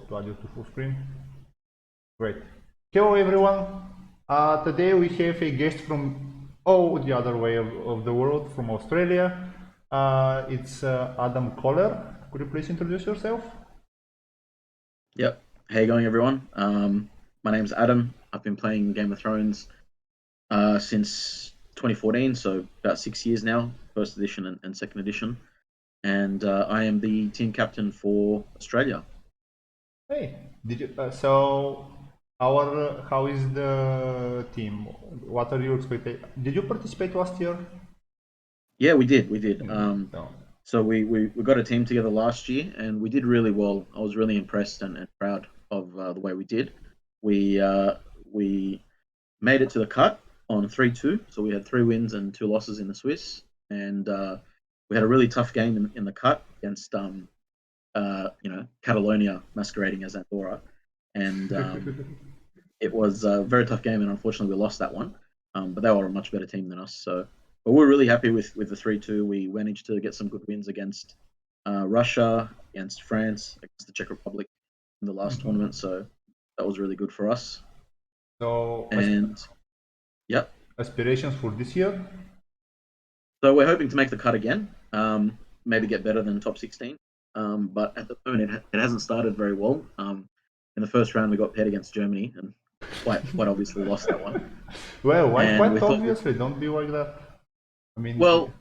to add you to full screen. Great. Hello everyone. Today we have a guest from the other way of the world, from Australia. It's Adam Koller. Could you please introduce yourself? Yep. How you going, everyone? My name's Adam. I've been playing Game of Thrones since 2014, so about 6 years now, first edition and second edition. And I am the team captain for Australia. Hey, did you? How is the team? What are your expectations? Did you participate last year? Yeah, we did. We did. No. So we got a team together last year, and we did really well. I was really impressed and proud of the way we did. We made it to the cut on 3-2. So we had 3 wins and 2 losses in the Swiss, and we had a really tough game in the cut against Catalonia masquerading as Andorra, and it was a very tough game, and unfortunately we lost that one. But they were a much better team than us. But we're really happy with the 3-2. We managed to get some good wins against Russia, against France, against the Czech Republic in the last tournament. So that was really good for us. So, And yep. aspirations for this year? So we're hoping to make the cut again, maybe get better than top 16. But at the moment, it hasn't started very well. In the first round, we got paired against Germany, and quite obviously lost that one. Well, why And we quite thought, obviously? Don't be like that. I mean, well,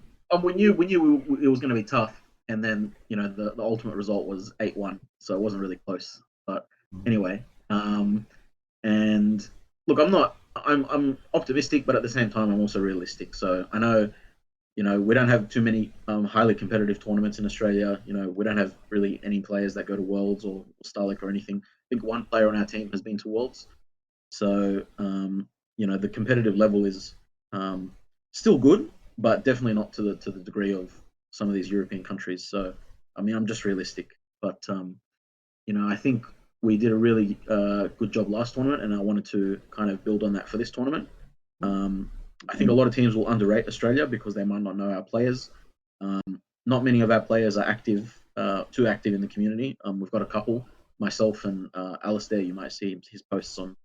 we knew it was going to be tough, and then the ultimate result was 8-1, so it wasn't really close. But anyway, and look, I'm optimistic, but at the same time, I'm also realistic. So I know. We don't have too many highly competitive tournaments in Australia. We don't have really any players that go to Worlds or Starlick or anything. I think one player on our team has been to Worlds. So, the competitive level is still good, but definitely not to the degree of some of these European countries. So, I mean, I'm just realistic. But, I think we did a really good job last tournament, and I wanted to kind of build on that for this tournament. I think a lot of teams will underrate Australia because they might not know our players. Not many of our players are too active in the community. We've got a couple, myself and Alistair. You might see his posts on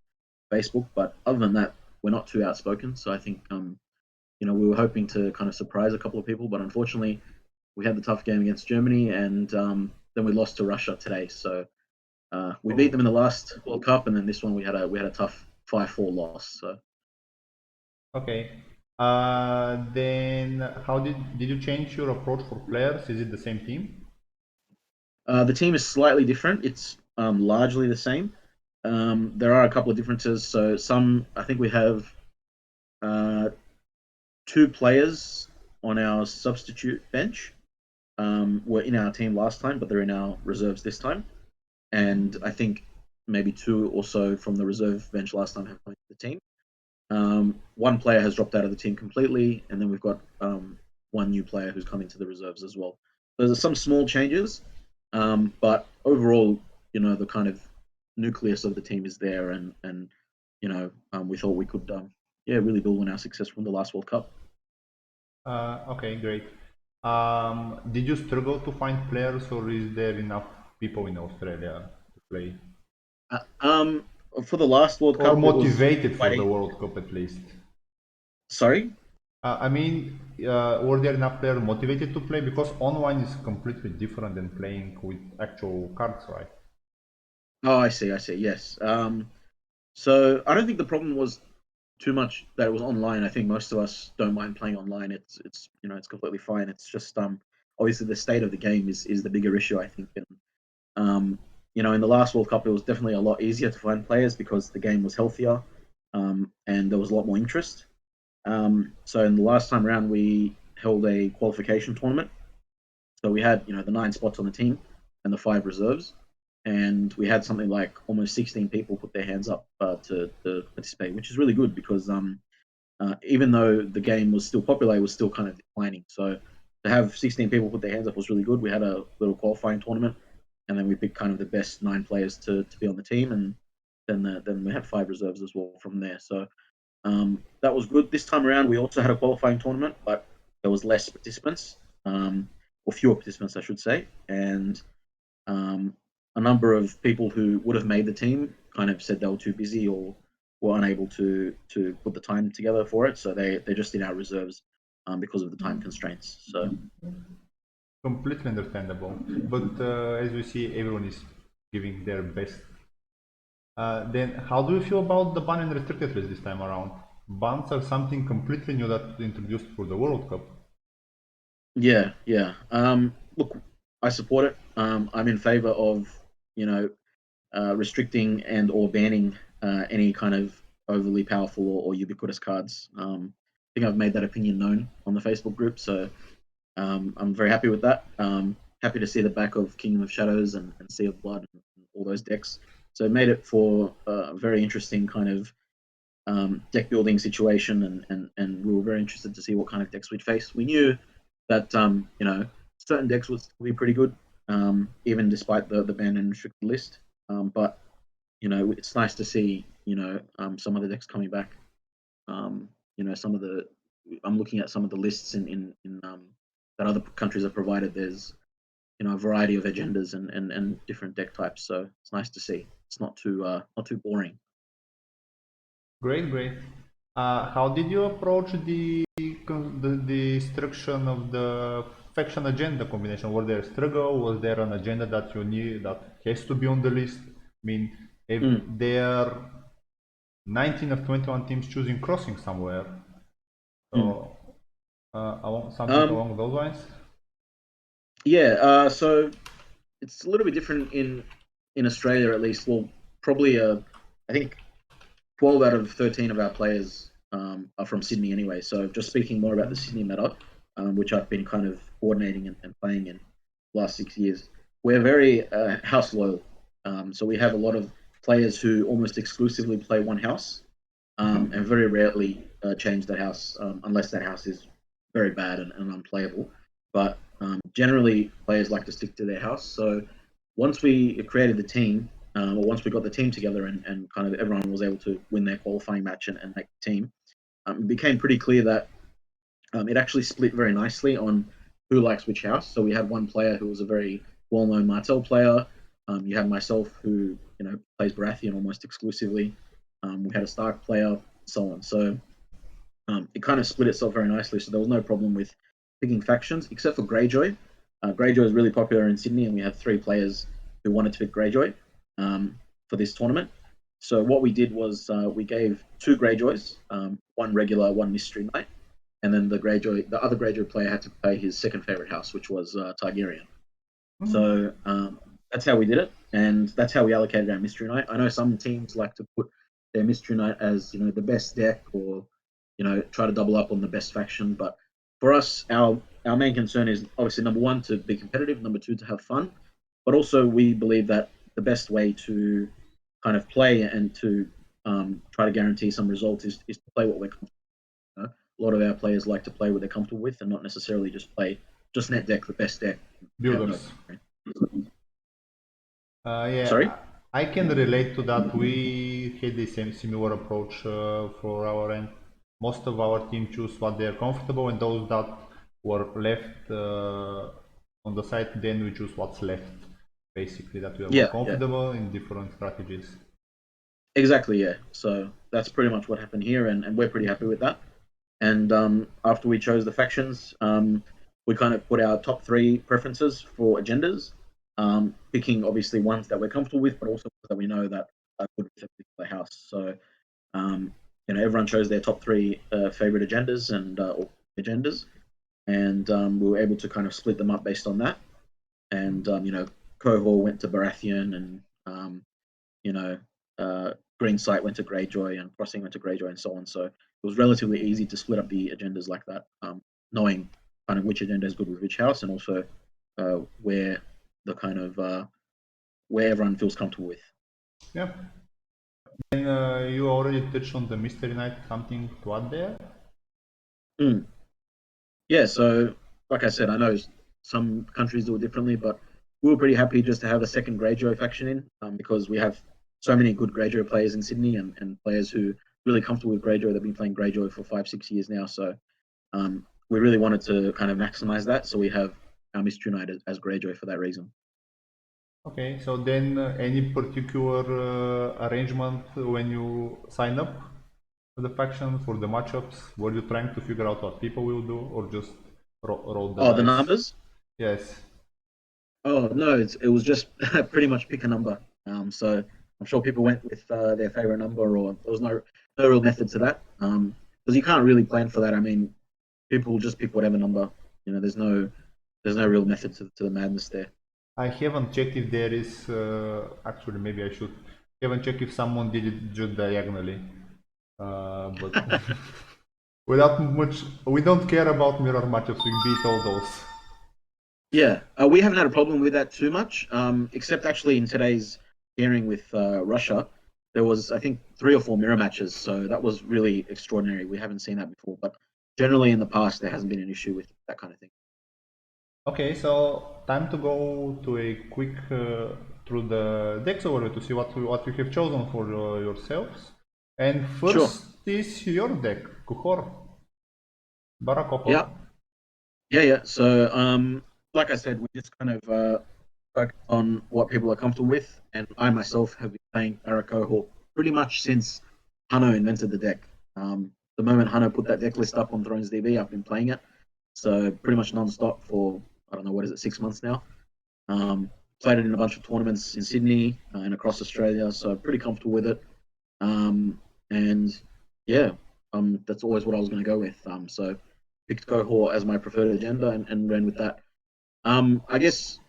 Facebook, but other than that, we're not too outspoken. So I think, we were hoping to kind of surprise a couple of people, but unfortunately, we had the tough game against Germany, and then we lost to Russia today. So we beat them in the last World Cup, and then this one we had a tough 5-4 loss. So. okay. Then how did you change your approach for players? Is it the same team? The team is slightly different. It's largely the same. There are a couple of differences. So I think we have 2 players on our substitute bench. Were in our team last time, but they're in our reserves this time. And I think maybe 2 or so from the reserve bench last time have come into the team. One player has dropped out of the team completely, and then we've got one new player who's come into the reserves as well. So there's some small changes, but overall, the kind of nucleus of the team is there, and we thought we could, really build on our success from the last World Cup. Okay, great. Did you struggle to find players, or is there enough people in Australia to play? For the last World Or Cup, it was motivated for quite the easy. World Cup at least? Sorry. I mean, were there enough players motivated to play? Because online is completely different than playing with actual cards, right? Oh, I see. I see. Yes. So I don't think the problem was too much that it was online. I think most of us don't mind playing online. It's completely fine. It's just obviously the state of the game is the bigger issue, I think. And in the last World Cup, it was definitely a lot easier to find players because the game was healthier, and there was a lot more interest. So in the last time around, we held a qualification tournament. So we had the 9 spots on the team and the 5 reserves, and we had something like almost 16 people put their hands up to participate, which is really good because even though the game was still popular, it was still kind of declining. So to have 16 people put their hands up was really good. We had a little qualifying tournament, and then we picked kind of the best 9 players to be on the team, and then we had 5 reserves as well from there. So that was good. This time around, we also had a qualifying tournament, but there was less participants, or fewer participants, I should say, and a number of people who would have made the team kind of said they were too busy or were unable to put the time together for it. So they just did our reserves because of the time constraints. So Completely understandable. But as we see, everyone is giving their best. Then, how do you feel about the ban and restricted list this time around? Bans are something completely new that introduced for the World Cup. yeah, yeah. Look, I support it. I'm in favor of you know restricting and or banning any kind of overly powerful or ubiquitous cards. I think I've made that opinion known on the Facebook group, so I'm very happy with that. Happy to see the back of Kingdom of Shadows and Sea of Blood and all those decks. So it made it for a very interesting kind of deck building situation, and we were very interested to see what kind of decks we'd face. We knew that certain decks would be pretty good, even despite the banned and restricted list. But it's nice to see some of the decks coming back. Some of the I'm looking at some of the lists in that other countries have provided. There's a variety of agendas and different deck types, so it's nice to see. It's not too boring. Great, great. How did you approach the destruction of the faction agenda combination? Was there a struggle? Was there an agenda that you knew that has to be on the list? I mean, if Mm. there are 19 of 21 teams choosing crossing somewhere, Mm. so something Um, along those lines? yeah, so it's a little bit different in Australia at least. Well, probably I think 12 out of 13 of our players are from Sydney anyway. So just speaking more about the Sydney meta, which I've been kind of coordinating and playing in the last 6 years, we're very house loyal. So we have a lot of players who almost exclusively play one house and very rarely change that house unless that house is very bad and unplayable. But generally, players like to stick to their house. So once we created the team, or once we got the team together and kind of everyone was able to win their qualifying match and make the team, it became pretty clear that it actually split very nicely on who likes which house. So we had one player who was a very well-known Martel player. You had myself who plays Baratheon almost exclusively. We had a Stark player, so on. So it kind of split itself very nicely. So there was no problem with picking factions, except for Greyjoy. Greyjoy is really popular in Sydney, and we had 3 players who wanted to pick Greyjoy for this tournament. So what we did was we gave 2 Greyjoys, one regular, one mystery knight, and then the other Greyjoy player had to play his second favorite house, which was Targaryen. So that's how we did it, and that's how we allocated our mystery knight. I know some teams like to put their mystery knight as the best deck, or try to double up on the best faction. But for us, our main concern is obviously number one to be competitive, number two to have fun, but also we believe that the best way to kind of play and to try to guarantee some results is to play what we're comfortable with. A lot of our players like to play what they're comfortable with and not necessarily just play just net deck the best deck. Have no. Builders. Sorry. Yeah, I can relate to that. We had the same similar approach for our end. Most of our team choose what they are comfortable, and those that were left on the side, then we choose what's left. Basically, that we are more Yeah, yeah, comfortable in different strategies. exactly. Yeah. So that's pretty much what happened here, and we're pretty happy with that. And after we chose the factions, we kind of put our top 3 preferences for agendas, picking obviously ones that we're comfortable with, but also ones that we know that are good for the particular house. So everyone chose their top 3 favorite agendas or agendas, and we were able to kind of split them up based on that. And Cohor went to Baratheon, and you know, Green Sight went to Greyjoy, and Crossing went to Greyjoy, and so on. So it was relatively easy to split up the agendas like that, knowing kind of which agenda is good with which house, and also where the kind of where everyone feels comfortable with. Yeah. And you already touched on the Mystery Knight. Something to add there? Mm. Yeah, so like I said, I know some countries do it differently, but we were pretty happy just to have a second Greyjoy faction in because we have so many good Greyjoy players in Sydney and players who are really comfortable with Greyjoy. They've been playing Greyjoy for 5-6 years now, so we really wanted to kind of maximize that. So we have our Mystery Knight as Greyjoy for that reason. Okay, so then any particular arrangement when you sign up for the faction, for the matchups? Were you trying to figure out what people will do, or just roll the Oh, the dice? numbers? Yes. Oh no, it was just pretty much pick a number. So I'm sure people went with their favorite number, or there was no real method to that. Because you can't really plan for that. I mean, people will just pick whatever number. You know, there's no real method to the madness there. I haven't checked if there is, actually, maybe I should. Haven't checked if someone did it just diagonally. But without much, we don't care about mirror matchups, we beat all those. Yeah, we haven't had a problem with that too much, except actually in today's hearing with Russia, there was I think 3 or 4 mirror matches, so that was really extraordinary. We haven't seen that before, but generally in the past there hasn't been an issue with that kind of thing. Okay, so time to go to a quick through the decks overview to see what you have chosen for yourselves. And Sure. first is your deck, Kuhor, Barakopor. Yeah. Yeah. So, like I said, we just kind of focus on what people are comfortable with, and I myself have been playing Arakoho pretty much since Hano invented the deck. The moment Hano put that deck list up on Thrones DB, I've been playing it. So pretty much non-stop for I don't know what is it, 6 months now. Um, Played it in a bunch of tournaments in Sydney and across Australia, so pretty comfortable with it. And yeah, that's always what I was going to go with. So picked Cohort as my preferred agenda and ran with that. I guess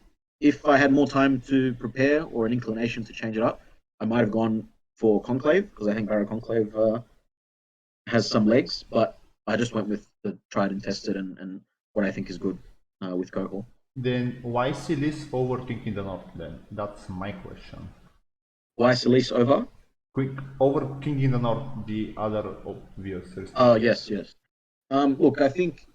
if I had more time to prepare or an inclination to change it up, I might have gone for Conclave because I think Barrow Conclave has some legs, but I just went with the tried and tested and what I think is good with Cohort. Then why Silis over King in the North then? That's my question. Why Solis over? Quick, over King in the North, the other obvious Oh, restriction. yes. Look, I think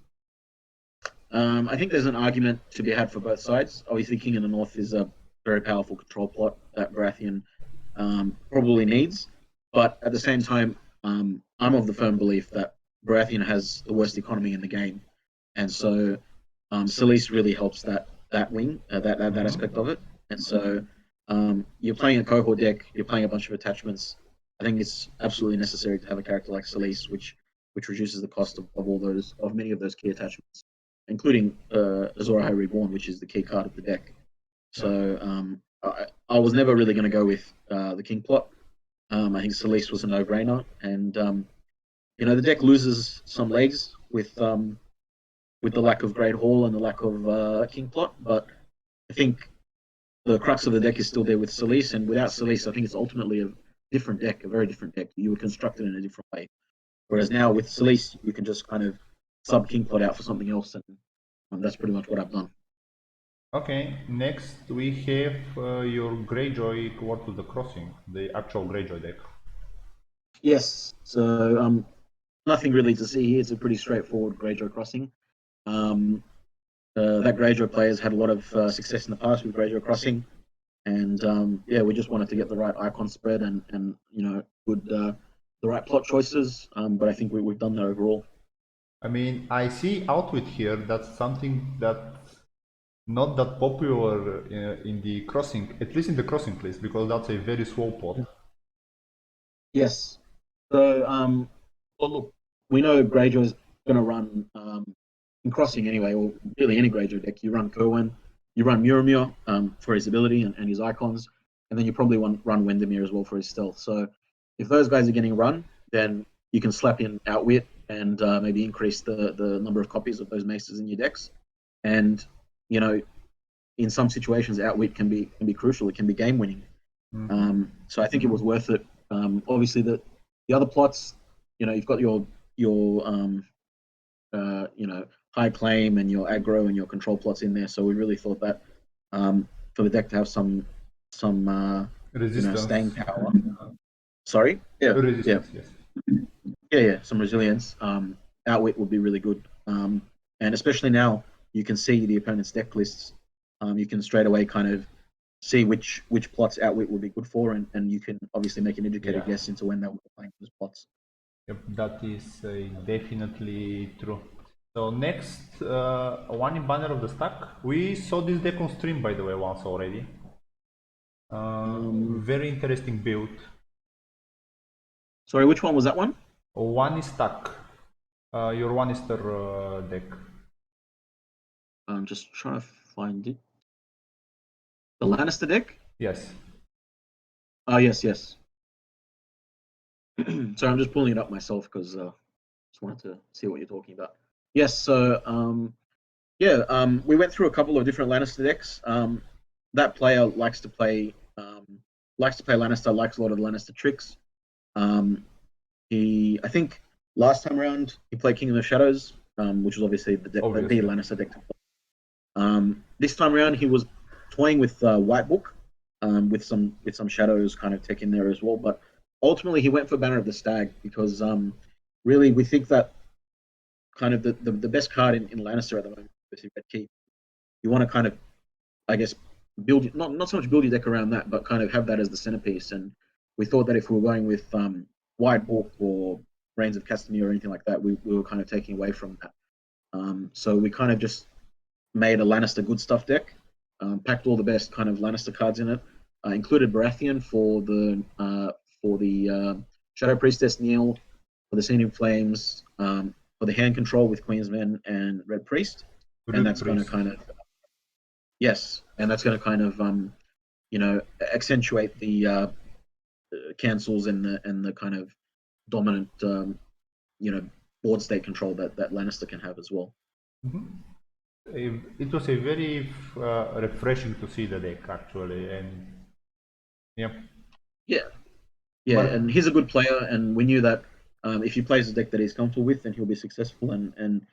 there's an argument to be had for both sides. Obviously, King in the North is a very powerful control plot that Baratheon probably needs, but at the same time, I'm of the firm belief that Baratheon has the worst economy in the game, and so Solis really helps that wing, that aspect of it. And so you're playing a cohort deck, you're playing a bunch of attachments. I think it's absolutely necessary to have a character like Solis, which reduces the cost of many of those key attachments, including Azor Ahai Reborn, which is the key card of the deck. Yeah. So I was never really going to go with the King plot. I think Solis was a no-brainer, and the deck loses some legs with the lack of Great Hall and the lack of King plot, but I think the crux of the deck is still there with Solis, and without Solis, I think it's ultimately a different deck, a very different deck. You would construct it in a different way. Whereas now with Solis, you can just kind of sub King plot out for something else, and that's pretty much what I've done. Okay, next we have your Greyjoy War to the Crossing, the actual Greyjoy deck. Yes. So nothing really to see here. It's a pretty straightforward Greyjoy crossing. Um, that Greyjoy players had a lot of success in the past with Greyjoy crossing, and yeah, we just wanted to get the right icon spread and good the right plot choices. But I think we've done that overall. I mean, I see Outwit here. That's something that's not that popular in the crossing, at least in the crossing list, because that's a very slow pot. Yes. So well, look, we know Greyjoy's going to run in crossing anyway, or really any Greyjoy deck. You run Kerwin, you run Muramur for his ability and his icons, and then you probably run Wendemir as well for his stealth. So if those guys are getting run, then you can slap in Outwit and maybe increase the number of copies of those maces in your decks. And you know, in some situations, Outwit can be crucial. It can be game winning. So I think it was worth it. Obviously, the other plots, you've got your high claim and your aggro and your control plots in there. So we really thought that for the deck to have some staying Resistance. power. Sorry, yeah, Resistance, yes. some resilience. Outwit would be really good, and especially now you can see the opponent's deck lists. You can straight away kind of see which plots Outwit would be good for, and you can obviously make an educated Yeah. guess into when they'll be playing those plots. Yep, that is definitely true. So next, one in banner of the stack. We saw this deck on stream, by the way, once already. Very interesting build. Sorry, which one was that one? One is stuck. Your one is the deck. I'm just trying to find it. The Lannister deck? Yes. Oh, yes, yes. Sorry, I'm just pulling it up myself because just wanted to see what you're talking about. Yes, so we went through a couple of different Lannister decks. That player likes to play Lannister, likes a lot of the Lannister tricks. I think last time around he played King of the Shadows, which was obviously the Obviously. Lannister deck to play. This time around he was toying with White Book, with some shadows kind of tech in there as well. But ultimately he went for Banner of the Stag because really we think that kind of the best card in Lannister at the moment is Red Keep. You want to kind of, I guess, build not so much build your deck around that, but kind of have that as the centerpiece. And we thought that if we were going with White Book or Reigns of Castamere or anything like that, we were kind of taking away from that. So we kind of just made a Lannister good stuff deck, packed all the best kind of Lannister cards in it, included Baratheon for the Shadow Priestess Neil, for the Scene in Flames, for the hand control with Queensman and Red Priest, and that's going to kind of that's going to kind of accentuate the cancels and the kind of dominant board state control that Lannister can have as well. It was a very refreshing to see the deck actually, and yeah. But, and he's a good player, and we knew that if he plays a deck that he's comfortable with, then he'll be successful. And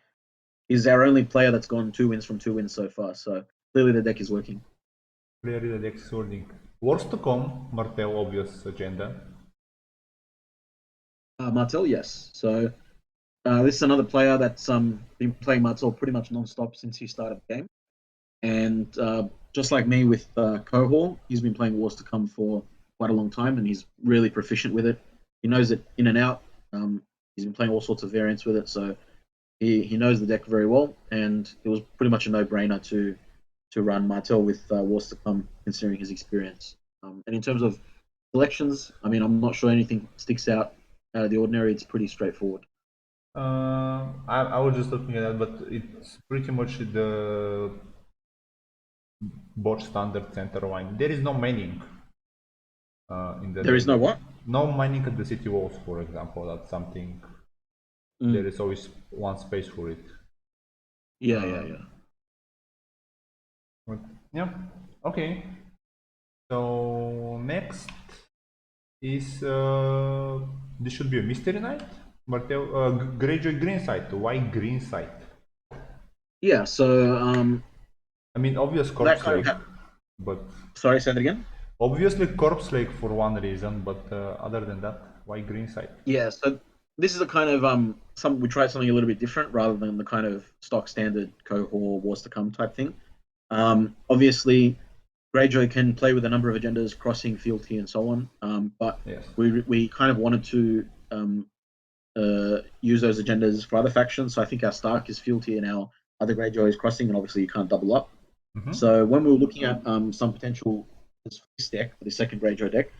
he's our only player that's gone 2 wins from 2 wins so far. So clearly the deck is working. Clearly the deck is working. Wars to come, Martel, obvious agenda. Martel, yes. So this is another player that's been playing Martel pretty much non-stop since he started the game. And just like me with Cohor, he's been playing Wars to Come for quite a long time, and he's really proficient with it. He knows it in and out. He's been playing all sorts of variants with it, so he knows the deck very well. And it was pretty much a no-brainer to run Martel with Wars to Come, considering his experience. And in terms of selections, I mean, I'm not sure anything sticks out of the ordinary. It's pretty straightforward. I was just looking at that, but it's pretty much the board standard center line. There is no mining in the. There is no what? No mining at the city walls, for example. That's something. There is always one space for it. Yeah. Yeah. Okay. So next is this should be a mystery knight. Martel, Greyjoy Greensight. Why Greensight? Yeah. So I mean, obvious corpse lake, but sorry, say that again. Obviously corpse lake for one reason, but other than that, why Greensight? Yeah. So this is a kind of we tried something a little bit different rather than the kind of stock standard Cohort Wars to Come type thing. Obviously, Greyjoy can play with a number of agendas, crossing, fealty, and so on. But yes, we kind of wanted to use those agendas for other factions. So I think our Stark is fealty and our other Greyjoy is crossing, and obviously you can't double up. So when we were looking at some potential for this deck, for the second Greyjoy deck,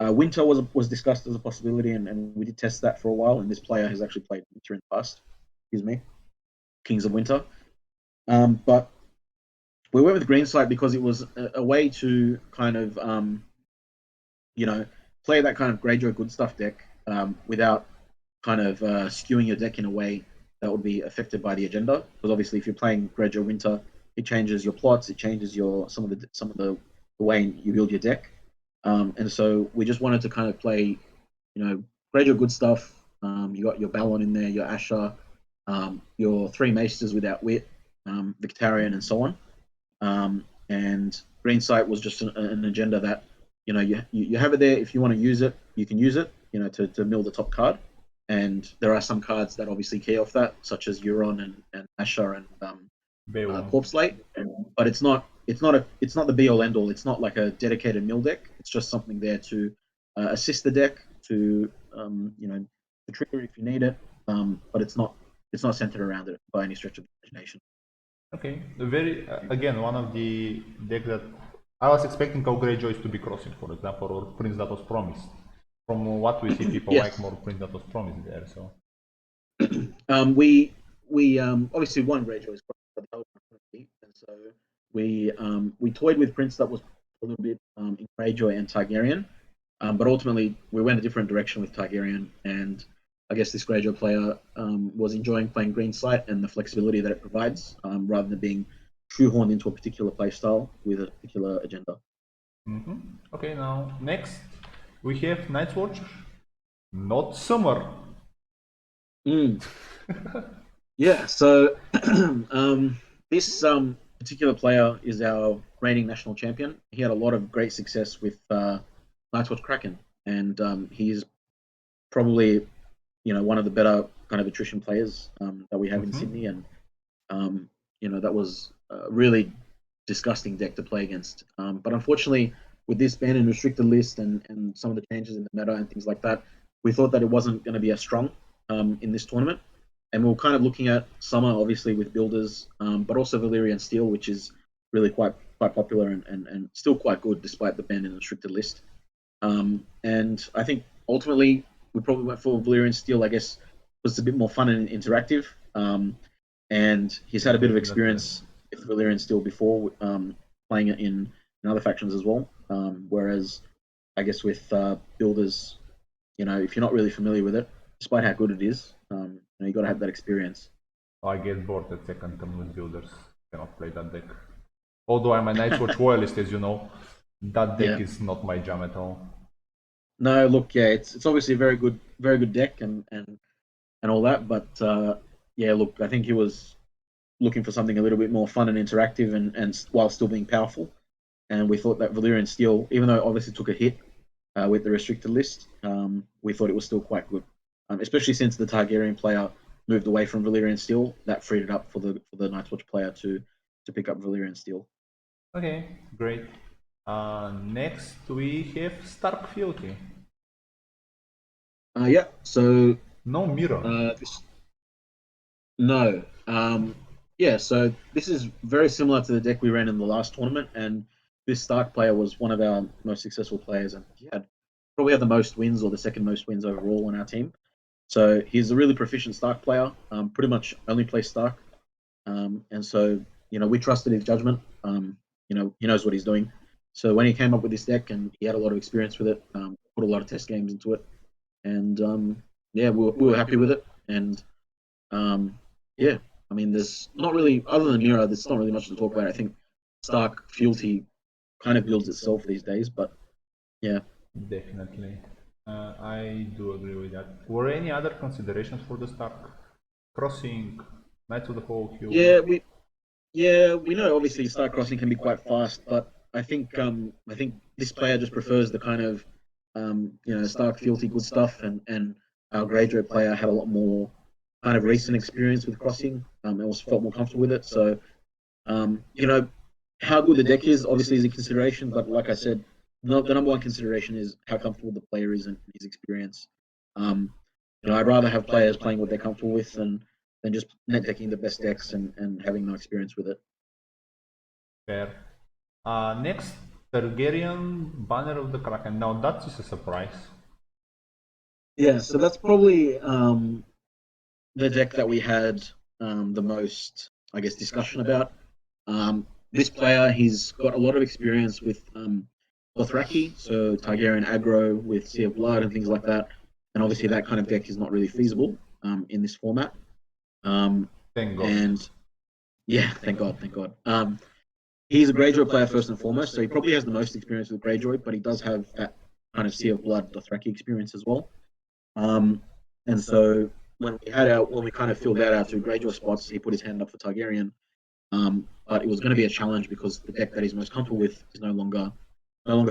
Winter was discussed as a possibility, and we did test that for a while. And this player has actually played Winter in the past. Excuse me, Kings of Winter. But we went with Greensight because it was a way to kind of play that kind of Greyjoy good stuff deck without kind of skewing your deck in a way that would be affected by the agenda. Because obviously, if you're playing Greyjoy Winter, it changes your plots, it changes some of the way you build your deck. And so we just wanted to kind of play, Greyjoy good stuff. You got your Balon in there, your Asher, your 3 Maesters without wit, Victarion, and so on. And Greensight was just an agenda that you have it there. If you want to use it, you can use it. To mill the top card. And there are some cards that obviously key off that, such as Euron and Asher and Corpse Lake. But it's not the be all end all. It's not like a dedicated mill deck. It's just something there to assist the deck to to trigger if you need it. But it's not centered around it by any stretch of the imagination. Okay, very again one of the decks that I was expecting our Greyjoys to be crossing, for example, or Prince that was promised. From what we see, people Yes. like more Prince that was promised there. So We obviously won Greyjoy's and so we toyed with Prince that was a little bit in Greyjoy and Targaryen, but ultimately we went a different direction with Targaryen, and I guess this Greyjoy player was enjoying playing Green Sight and the flexibility that it provides, rather than being shoehorned into a particular playstyle with a particular agenda. okay, now next we have Night's Watch, not Summer. Mm. Yeah, so this particular player is our reigning national champion. He had a lot of great success with Night's Watch Kraken, and he's probably one of the better kind of attrition players that we have in Sydney, and that was a really disgusting deck to play against. But unfortunately, with this ban and restricted list and some of the changes in the meta and things like that, we thought that it wasn't going to be as strong in this tournament. And we were kind of looking at Summer, obviously, with builders, but also Valyrian Steel, which is really quite popular and still quite good despite the ban and restricted list. And I think ultimately we probably went for Valyrian Steel, I guess, was a bit more fun and interactive. And he's had a bit of experience with Valyrian Steel before, playing it in other factions as well. Whereas I guess with builders, if you're not really familiar with it, despite how good it is, you got to have that experience. I get bored at second turn with builders. Cannot play that deck. Although I'm a Night's Watch royalist, as you know, that deck is not my jam at all. No, look, yeah, it's obviously a very good deck and all that, but yeah, look, I think he was looking for something a little bit more fun and interactive, and while still being powerful. And we thought that Valyrian Steel, even though it obviously took a hit with the restricted list, we thought it was still quite good, especially since the Targaryen player moved away from Valyrian Steel. That freed it up for the Night's Watch player to pick up Valyrian Steel. Okay, great. Next we have Stark Fealty. Yeah, so no mirror. No. Yeah, so this is very similar to the deck we ran in the last tournament, and this Stark player was one of our most successful players, and he probably had the most wins or the second most wins overall on our team. So he's a really proficient Stark player. Pretty much only plays Stark, and so we trusted his judgment. He knows what he's doing. So when he came up with this deck, and he had a lot of experience with it, put a lot of test games into it, and yeah, we were happy with it, and yeah, I mean, there's not really, other than Mira, there's not really much to talk about. I think Stark Fealty kind of builds itself these days, but yeah. Definitely. I do agree with that. Were any other considerations for the Stark? Crossing, Knights of the Whole Hill? We know obviously Stark Crossing can be quite fast, but I think this player just prefers the kind of Stark Fealty good stuff, and our Greyjoy player had a lot more kind of recent experience with crossing, and was felt more comfortable with it. So how good the deck is obviously is a consideration, but like I said, the number one consideration is how comfortable the player is and his experience. I'd rather have players playing what they're comfortable with than just net decking the best decks and having no experience with it. Fair. Next, Targaryen Banner of the Kraken. Now that is a surprise. Yeah, so that's probably the deck that we had the most, I guess, discussion about. This player, he's got a lot of experience with Dothraki, so Targaryen aggro with Sea of Blood and things like that. And obviously, that kind of deck is not really feasible in this format. Thank God. And yeah, thank God. He's a Greyjoy player first and foremost, so he probably has the most experience with Greyjoy, but he does have that kind of Sea of Blood Dothraki experience as well. And so when we kind of filled out our two Greyjoy spots, he put his hand up for Targaryen. But it was going to be a challenge because the deck that he's most comfortable with is no longer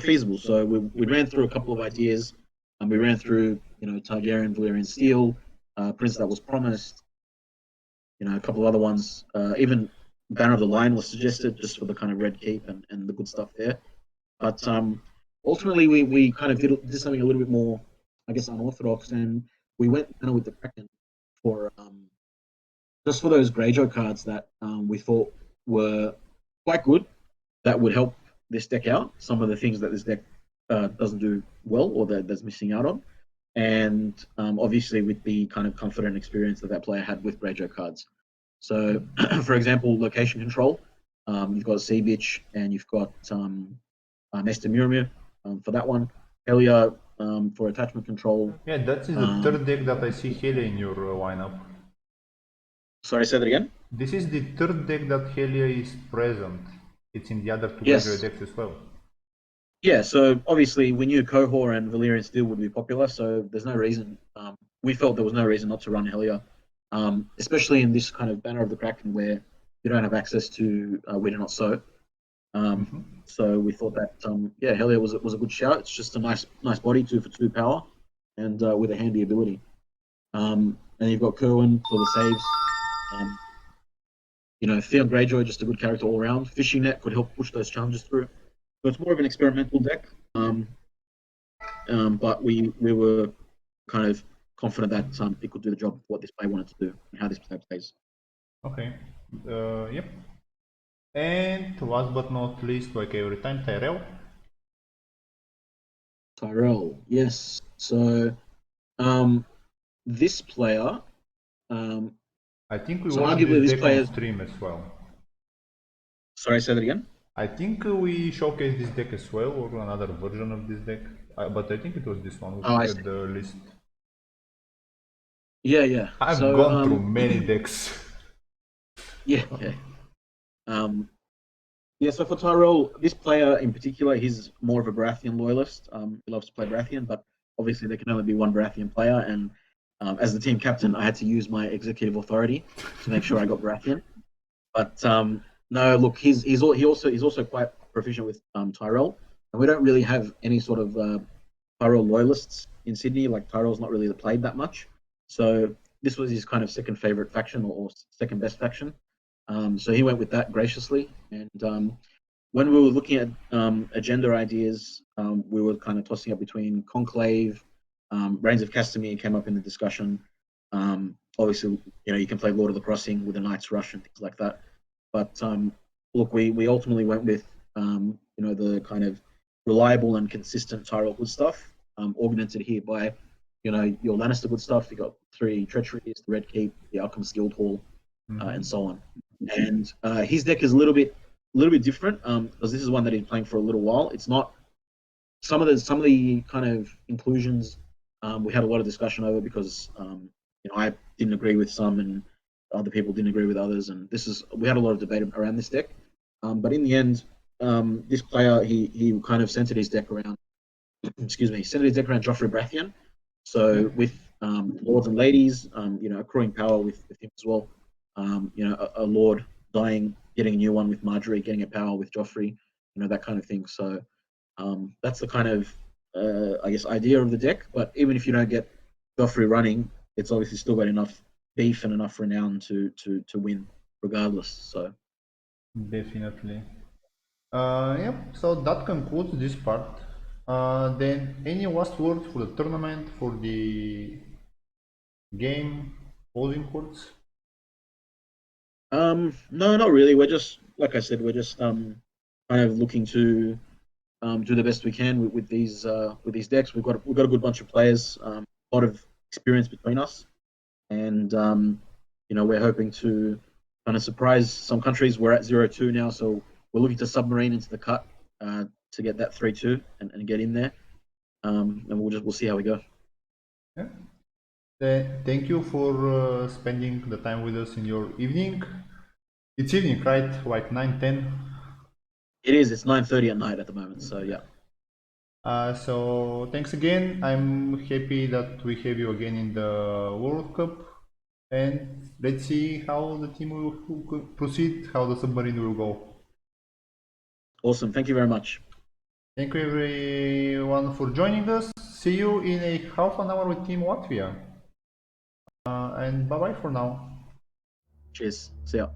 feasible. So we ran through a couple of ideas, and we ran through Targaryen, Valyrian Steel, Prince that was promised, a couple of other ones, even Banner of the Lion was suggested just for the kind of red keep and the good stuff there. But ultimately, we kind of did something a little bit more, I guess, unorthodox, and we went kind of with the Kraken for just for those Greyjoy cards that we thought were quite good, that would help this deck out, some of the things that this deck doesn't do well or that's missing out on, and obviously with the kind of comfort and experience that player had with Greyjoy cards. So, for example, location control, you've got Sea Bitch and you've got Nesta Murmur for that one. Helia for attachment control. Yeah, that is the third deck that I see Helia in your lineup. Sorry, say that again? This is the third deck that Helia is present. It's in the other two Yes. Greyjoy decks as well. Yeah, so obviously we knew Cohor and Valyrian Steel would be popular, so there's no reason, we felt there was no reason not to run Helia, especially in this kind of Banner of the Kraken where you don't have access to Win Not So. So we thought that, yeah, Helia was a good shout. It's just a nice body, 2 for 2 power, and with a handy ability. And you've got Kerwin for the saves. Theon Greyjoy, just a good character all around. Fishing Net could help push those challenges through. So it's more of an experimental deck, but we were kind of confident that it could do the job of what this player wanted to do and how this player plays. Okay. Yep. And last but not least, like every time, Tyrell, yes. So this player, I think we so watched arguably this this deck on player. stream as well. Sorry, say that again. I think we showcased this deck as well, or another version of this deck. But I think it was this one. I Look see. at the list. Yeah. I've gone through many decks. Yeah. Yeah, so for Tyrell, this player in particular, he's more of a Baratheon loyalist. He loves to play Baratheon, but obviously there can only be one Baratheon player, and as the team captain, I had to use my executive authority to make sure I got Baratheon. But no, look, he's also quite proficient with Tyrell, and we don't really have any sort of Tyrell loyalists in Sydney. Like Tyrell's not really played that much, so this was his kind of second favorite faction or second best faction. So he went with that graciously. And when we were looking at agenda ideas, we were kind of tossing up between Conclave, Reigns of Castamere came up in the discussion. Obviously, you can play Lord of the Crossing with a Night's Rush and things like that. But look, we ultimately went with the kind of reliable and consistent Tyrell good stuff, augmented here by your Lannister good stuff. You got 3 Treacheries, the Red Keep, the Alchemist Guildhall, and so on. And his deck is a little bit different because this is one that he's playing for a little while. It's not some of the kind of inclusions we had a lot of discussion over because I didn't agree with some and other people didn't agree with others, and we had a lot of debate around this deck. But in the end, this player he kind of centered his deck around Joffrey Baratheon. So with lords and ladies, accruing power with him as well. A lord dying, getting a new one with Marjorie, getting a power with Joffrey, that kind of thing. So that's the kind of, I guess, idea of the deck. But even if you don't get Joffrey running, it's obviously still got enough beef and enough renown to win regardless. So definitely. Yep. So that concludes this part. Then any last words for the tournament, for the game, closing words? No, not really. We're just, like I said, we're just kind of looking to do the best we can with these decks. We've got a good bunch of players, a lot of experience between us, and we're hoping to kind of surprise some countries. We're at 0-2 now, so we're looking to submarine into the cut to get that 3-2 and get in there, and we'll see how we go. Yeah. Thank you for spending the time with us in your evening. It's evening, right? Like 9-10? It is. It's 9:30 at night at the moment, so yeah. So thanks again. I'm happy that we have you again in the World Cup. And let's see how the team will proceed, how the submarine will go. Awesome. Thank you very much. Thank you everyone for joining us. See you in a half an hour with Team Latvia. And bye-bye for now. Cheers. See ya.